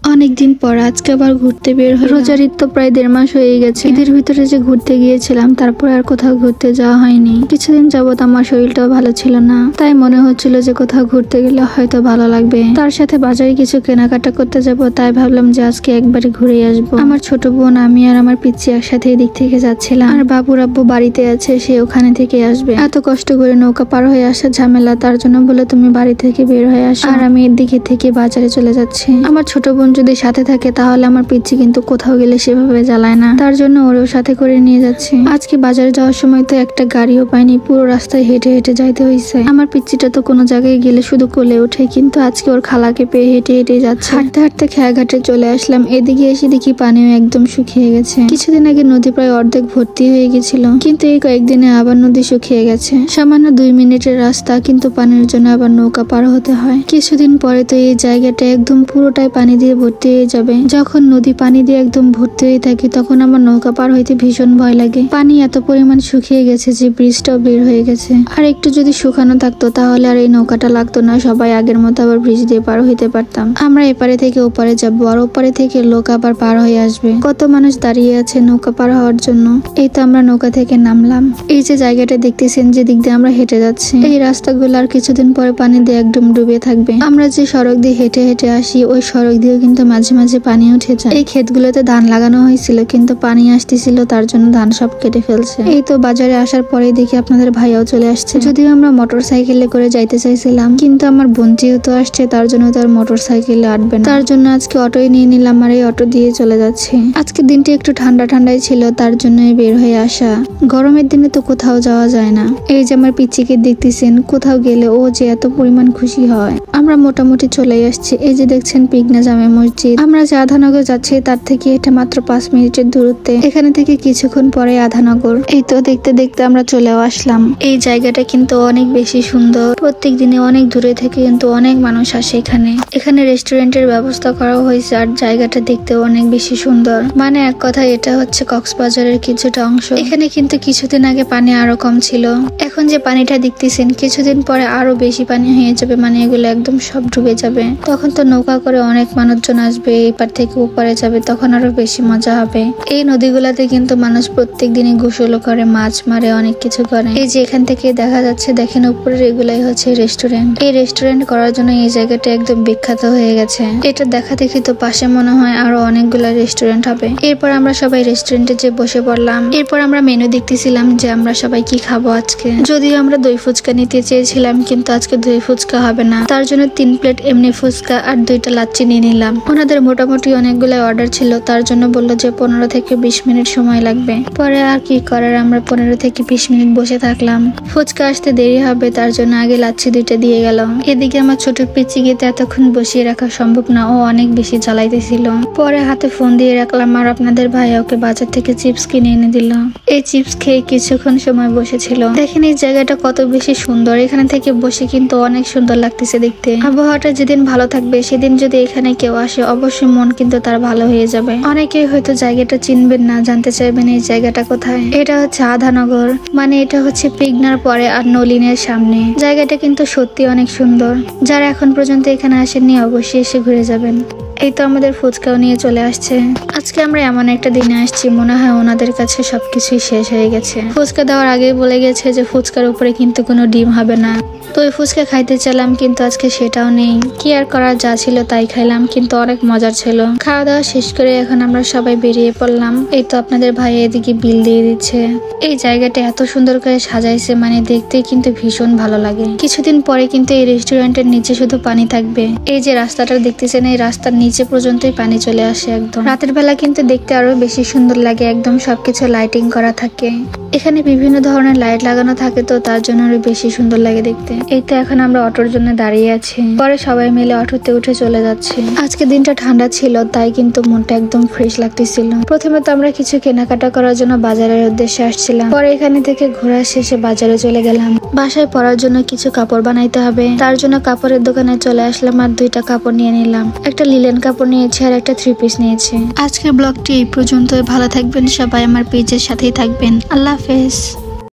অনেকদিন পর আজকে আবার ঘুরতে বের হই। রোজার ঈদ তো প্রায় 1.5 মাস হয়ে গেছে। ঈদের ভিতরে যে ঘুরতে গিয়েছিলাম তারপর আর কোথাও ঘুরতে যাওয়া হয়নি। কিছুদিন যাবত আমার শরীরটাও ভালো ছিল না, তাই মনে হচ্ছিল যে কোথাও ঘুরতে গেলে হয়তো ভালো লাগবে। তার সাথে বাজারে কিছু কেনাকাটা করতে যাব, তাই ভাবলাম যে আজকে একবারে ঘুরে আসবো। আমার ছোট বোন, আমি আর আমার পিচ্চি একসাথে এদিক থেকে যাচ্ছিলাম। আর বাবুর আব্বু বাড়িতে আছে, সে ওখানে থেকে আসবে। এত কষ্ট করে নৌকা পার হয়ে আসা ঝামেলা, তার জন্য বলে তুমি বাড়ি থেকে বের হয়ে আসো, আর আমি এদিকে থেকে বাজারে চলে যাচ্ছি। আমার ছোট বোন যদি সাথে থাকে তাহলে আমার পিচ্চি কিন্তু কোথাও গেলে সেভাবে জ্বালায় না, তার জন্য ওরেও সাথে করে নিয়ে যাচ্ছি। আজকে বাজারে যাওয়ার সময় তো একটা গাড়িও পাইনি, পুরো রাস্তায় হেঁটে হেঁটে যাইতে হয়েছে। আমার পিচ্চিটা তো কোনো জায়গায় গেলে শুধু কোলে ওঠে, কিন্তু আজকে ওর খালাকে পেয়ে হেঁটে হেঁটে যাচ্ছে। হাঁটতে হাঁটতে খেয়াঘাটে চলে আসলাম। এদিকে এসে দেখি পানিও একদম শুকিয়ে গেছে। কিছুদিন আগে নদী প্রায় অর্ধেক ভর্তি হয়ে গেছিল, কিন্তু এই কয়েকদিনে আবার নদী শুকিয়ে গেছে। সামান্য 2 মিনিটের রাস্তা, কিন্তু পানির জন্য আবার নৌকা পার হতে হয়। কিছুদিন পরে তো এই জায়গাটা একদম পুরোটাই পানি দিয়ে ভর্তি হয়ে যাবে। যখন নদী পানি দিয়ে একদম ভর্তি হয়ে থাকে তখন আমার নৌকা পার হইতে ভীষণ ভয় লাগে। পানি এত পরিমাণ শুকিয়ে গেছে যে ব্রিজটাও বের হয়ে গেছে। আর একটু যদি শুকানো থাকতো তাহলে আর এই নৌকাটা লাগতো না, সবাই আগের মতো আবার ব্রিজ দিয়ে পার হইতে পারতাম। আমরা এপারে থেকে ওপারে যাবো, আর ওপারে থেকে লোক আবার পার হয়ে আসবে। কত মানুষ দাঁড়িয়ে আছে নৌকা পার হওয়ার জন্য। এই তো আমরা নৌকা থেকে নামলাম। এই যে জায়গাটা দেখতেছেন, যে দিক দিয়ে আমরা হেঁটে যাচ্ছি, এই রাস্তাগুলো আর কিছুদিন পরে পানি দিয়ে একদম ডুবে থাকবে। আমরা যে সড়ক দিয়ে হেঁটে হেঁটে আসি, ওই সড়ক দিয়েও কিন্তু মাঝে মাঝে পানি উঠে যায়। এই ক্ষেতগুলোতে ধান লাগানো হয়েছিল, কিন্তু পানি আসতেছিল, তার জন্য ধান সব কেটে ফেলছে। এই তো বাজারে আসার পরেই দেখি আপনাদের ভাইয়াও চলে আসছে। যদিও আমরা মোটর সাইকেলে করে যাইতে চাইছিলাম, কিন্তু আমার বোন যেহেতু আসছে তার জন্য তার মোটর সাইকেলে আটবে না, তার জন্য আজকে অটোই নিয়ে নিলাম, আর এই অটো দিয়ে চলে যাচ্ছি। আজকে দিনটি একটু ঠান্ডা ঠান্ডাই ছিল, তার জন্যই বের হয়ে আসা। গরমের দিনে তো কোথাও যাওয়া যায় না। এই যে আমার পিচ্চিকে দেখতেছেন, কোথাও গেলে ও যে এত পরিমাণ খুশি হয়। আমরা মোটামুটি চলে আসছি। এই যে দেখছেন পিগনা জামে মসজিদ। আমরা যে আধানগর যাচ্ছি তার থেকে এটা মাত্র 5 মিনিটের দূরত্বে। এখানে থেকে কিছুক্ষণ পরে আধানগর। এই তো দেখতে দেখতে আমরা চলেও আসলাম। এই জায়গাটা কিন্তু অনেক বেশি সুন্দর। প্রত্যেক দিনে অনেক দূরে থেকে কিন্তু অনেক মানুষ আসে এখানে। এখানে রেস্টুরেন্টের ব্যবস্থা করা হয়েছে, আর জায়গাটা দেখতেও অনেক বেশি সুন্দর। মানে এক কথা এটা হচ্ছে কক্সবাজারের কিছুটা অংশ। এখানে কিন্তু কিছুদিন আগে পানি আরো কম ছিল। এখন যে পানিটা দেখতেছেন, কিছুদিন পরে আরো বেশি পানি হয়ে যাবে, মানে এগুলো একদম সব ডুবে যাবে। তখন তো নৌকা করে অনেক মানুষজন আসবে, এপার থেকে ওপারে যাবে, তখন আরো বেশি মজা হবে। এই নদীগুলাতে কিন্তু মানুষ প্রত্যেক দিনই গোসল করে, মাছ মারে, অনেক কিছু করে। এই যে এখান থেকে দেখা যাচ্ছে, দেখেন উপরের এগুলাই হচ্ছে রেস্টুরেন্ট। এই রেস্টুরেন্ট করার জন্য এই জায়গাটা একদম বিখ্যাত হয়ে গেছে। এটা দেখা দেখি তো পাশে মনে হয় আরো অনেকগুলা রেস্টুরেন্ট হবে। এরপর আমরা সবাই রেস্টুরেন্টে যে বসে পড়লাম। এরপর আমরা মেনু দেখতেছিলাম যে আমরা সবাই কি খাবো আজকে। যদিও আমরা দই ফুচকা নিতে চেয়েছিলাম, কিন্তু আজকে দই ফুচকা হবে না, তার জন্য 3 প্লেট এমনি ফুচকা আর 2টা লাচ্ছি নিয়ে নিলাম। ওনাদের মোটামুটি অনেকগুলো অর্ডার ছিল, তার জন্য বললো যে 15 থেকে 20 মিনিট সময় লাগবে। পরে আর কি করার, আমরা 15 থেকে 20 মিনিট বসে থাকলাম। ফুচকা আসতে দেরি হবে, তার জন্য আগে লাচ্ছি 2টা দিয়ে গেল। এদিকে আমার ছোট পিচ্চি গিয়ে এতক্ষণ বসিয়ে রাখা সম্ভব না, ও অনেক বেশি জ্বালাইতেছিল। পরে হাতে ফোন দিয়ে রাখলাম, আর আপনাদের ভাই ওকে বাজার থেকে চিপস কিনে এনে দিল। এই চিপস খেয়ে কিছুক্ষণ সময় বসেছিল। দেখেন এই জায়গাটা কত বেশি সুন্দর। এখানে থেকে বসে কিন্তু অনেক সুন্দর লাগতেছে দেখতে। আবহাওয়াটা যেদিন ভালো থাকবে সেদিন যদি এখানে কেউ আসে, অবশ্যই মন কিন্তু তার ভালো হয়ে যাবে। অনেকেই হয়তো জায়গাটা চিনবেন না, জানতে চাইবেন এই জায়গাটা কোথায়। এটা হচ্ছে আধানগর, মানে এটা হচ্ছে পিগনার পরে আর নলিনের সামনে। জায়গাটা কিন্তু সত্যি অনেক সুন্দর। যারা এখন পর্যন্ত এখানে আসেননি অবশ্যই এসে ঘুরে যাবেন। এই তো আমাদের ফুচকাও নিয়ে চলে আসছে। আজকে আমরা এমন একটা দিনে আসছি, মনে হয় ওনাদের কাছে সবকিছুই শেষ হয়ে গেছে। ফুচকা দেওয়ার আগেই বলে গেছে যে ফুচকার উপরে কিন্তু কোনো ডিম হবে না। তো ওই ফুচকা খাইতে চাইলাম, কিন্তু আজকে সেটাও নেই। কি আর করার, যা ছিল তাই খাইলাম, কিন্তু অনেক মজার ছিল। খাওয়া দাওয়া শেষ করে এখন আমরা সবাই বেরিয়ে পড়লাম। এই তো আপনাদের ভাই এদিকে বিল দিয়ে দিচ্ছে। এই জায়গাটা এত সুন্দর করে সাজাইছে, মানে দেখতে কিন্তু ভীষণ ভালো লাগে। কিছুদিন পরে কিন্তু এই রেস্টুরেন্টের নিচে শুধু পানি থাকবে। এই যে রাস্তাটা দেখতেছেন, এই রাস্তার নিচে পর্যন্তই পানি চলে আসে একদম। রাতের বেলা কিন্তু দেখতে আরো বেশি সুন্দর লাগে, একদম সবকিছু লাইটিং করা থাকে। এখানে বিভিন্ন ধরনের লাইট লাগানো থাকে, তো তার জন্য আরো বেশি সুন্দর লাগে দেখতে। এই তো এখন আমরা অটোর জন্য দাঁড়িয়ে আছি। পরে সবাই মিলে অটোতে উঠে চলে যাচ্ছি। আজকে দিনটা ঠান্ডা ছিল, তাই কিন্তু মনটা একদম ফ্রেশ লাগতেছিল। প্রথমে তো আমরা কিছু কেনাকাটা করার জন্য বাজারের উদ্দেশ্যে আসছিলাম। পরে এখানে থেকে ঘোরা শেষে বাজারে চলে গেলাম। বাসায় পরার জন্য কিছু কাপড় বানাইতে হবে, তার জন্য কাপড়ের দোকানে চলে আসলাম, আর 2টা কাপড় নিয়ে নিলাম। একটা লিলেন কাপড় নিয়েছি আর একটা 3 পিস নিয়েছি। আজকের ব্লগটি এই পর্যন্তই। ভালো থাকবেন সবাই, আমার পেজের সাথেই থাকবেন। আল্লাহ হাফেজ।